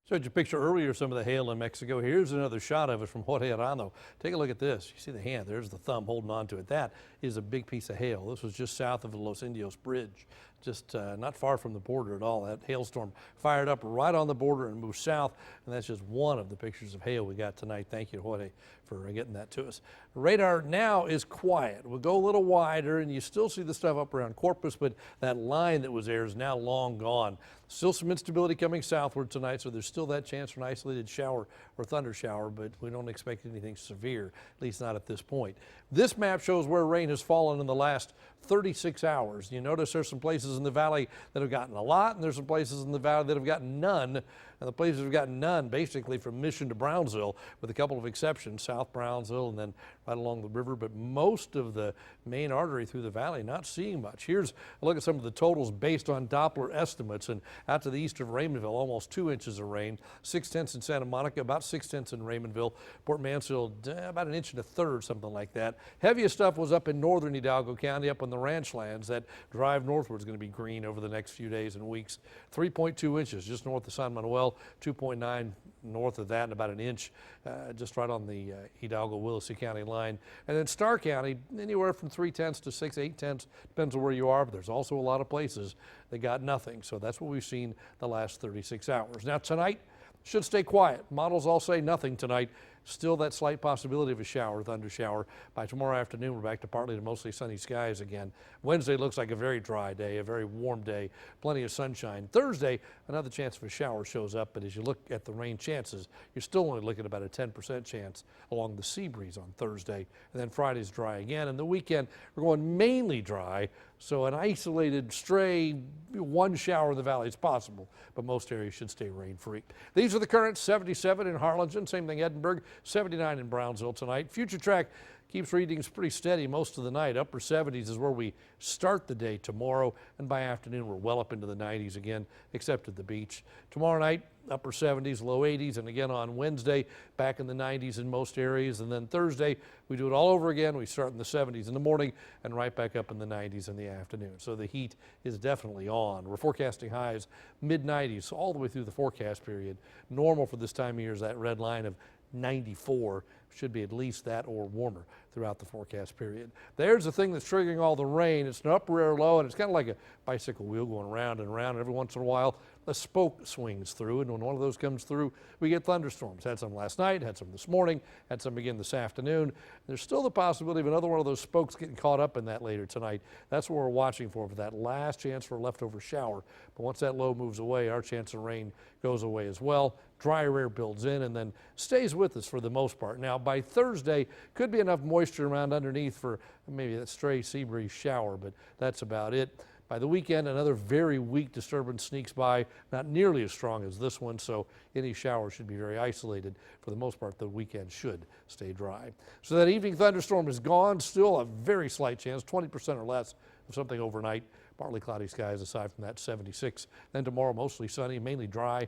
Showed you a picture earlier of some of the hail in Mexico. Here's another shot of it from Jorge Arano. Take a look at this. You see the hand, there's the thumb holding on to it. That is a big piece of hail. This was just south of the Los Indios Bridge, just not far from the border at all. That hailstorm fired up right on the border and moved south, and that's just one of the pictures of hail we got tonight. Thank you, Jorge, for getting that to us. Radar now is quiet. We'll go a little wider, and you still see the stuff up around Corpus, but that line that was there is now long gone. Still some instability coming southward tonight, so there's still that chance for an isolated shower or thunder shower, but we don't expect anything severe, at least not at this point. This map shows where rain has fallen in the last 36 hours. You notice there's some places in the valley that have gotten a lot, and there's some places in the valley that have gotten none. And the places that have gotten none, basically from Mission to Brownsville, with a couple of exceptions, South Brownsville and then right along the river. But most of the main artery through the valley not seeing much. Here's a look at some of the totals based on Doppler estimates. And out to the east of Raymondville, almost 2 inches of rain. 6/10 in Santa Monica, about 6/10 in Raymondville. Port Mansfield, about 1 1/3 inches, something like that. Heaviest stuff was up in northern Hidalgo County, up on the ranch lands. That drive northward is going to be green over the next few days and weeks. 3.2 inches just north of San Manuel. 2.9 north of that, and about 1 inch just right on the Hidalgo-Willacy County line. And then Starr County, anywhere from 3/10 to 6/8, depends on where you are, but there's also a lot of places that got nothing. So that's what we've seen the last 36 hours. Now tonight should stay quiet. Models all say nothing tonight. Still that slight possibility of a shower, thunder shower. By tomorrow afternoon, we're back to partly to mostly sunny skies again. Wednesday looks like a very dry day, a very warm day, plenty of sunshine. Thursday, another chance of a shower shows up, but as you look at the rain chances, you're still only looking at about a 10% chance along the sea breeze on Thursday. And then Friday's dry again. And the weekend, we're going mainly dry, so an isolated stray one shower in the valley is possible, but most areas should stay rain-free. These are the currents: 77 in Harlingen, same thing Edinburgh, 79 in Brownsville tonight. Future Track keeps readings pretty steady most of the night. Upper 70s is where we start the day tomorrow, and by afternoon we're well up into the 90s again, except at the beach. Tomorrow night, upper 70s, low 80s, and again on Wednesday, back in the 90s in most areas. And then Thursday, we do it all over again. We start in the 70s in the morning and right back up in the 90s in the afternoon. So the heat is definitely on. We're forecasting highs mid-90s all the way through the forecast period. Normal for this time of year is that red line of 94. Should be at least that or warmer throughout the forecast period. There's the thing that's triggering all the rain. It's an upper air low, and it's kind of like a bicycle wheel going round and round. And every once in a while, a spoke swings through, and when one of those comes through, we get thunderstorms. Had some last night, had some this morning, had some again this afternoon. There's still the possibility of another one of those spokes getting caught up in that later tonight. That's what we're watching for that last chance for a leftover shower. But once that low moves away, our chance of rain goes away as well. Drier air builds in and then stays with us for the most part. Now, by Thursday, could be enough moisture around underneath for maybe that stray sea breeze shower, but that's about it. By the weekend, another very weak disturbance sneaks by, not nearly as strong as this one, so any shower should be very isolated. For the most part, the weekend should stay dry. So that evening thunderstorm is gone. Still a very slight chance, 20% or less of something overnight. Partly cloudy skies aside from that 76. Then tomorrow, mostly sunny, mainly dry.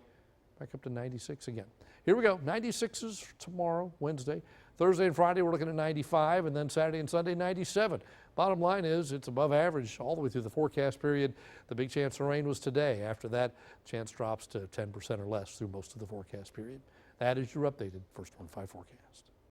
Back up to 96 again. Here we go, 96s tomorrow, Wednesday. Thursday and Friday, we're looking at 95, and then Saturday and Sunday, 97. Bottom line is it's above average all the way through the forecast period. The big chance of rain was today. After that, chance drops to 10% or less through most of the forecast period. That is your updated First 1 5 forecast.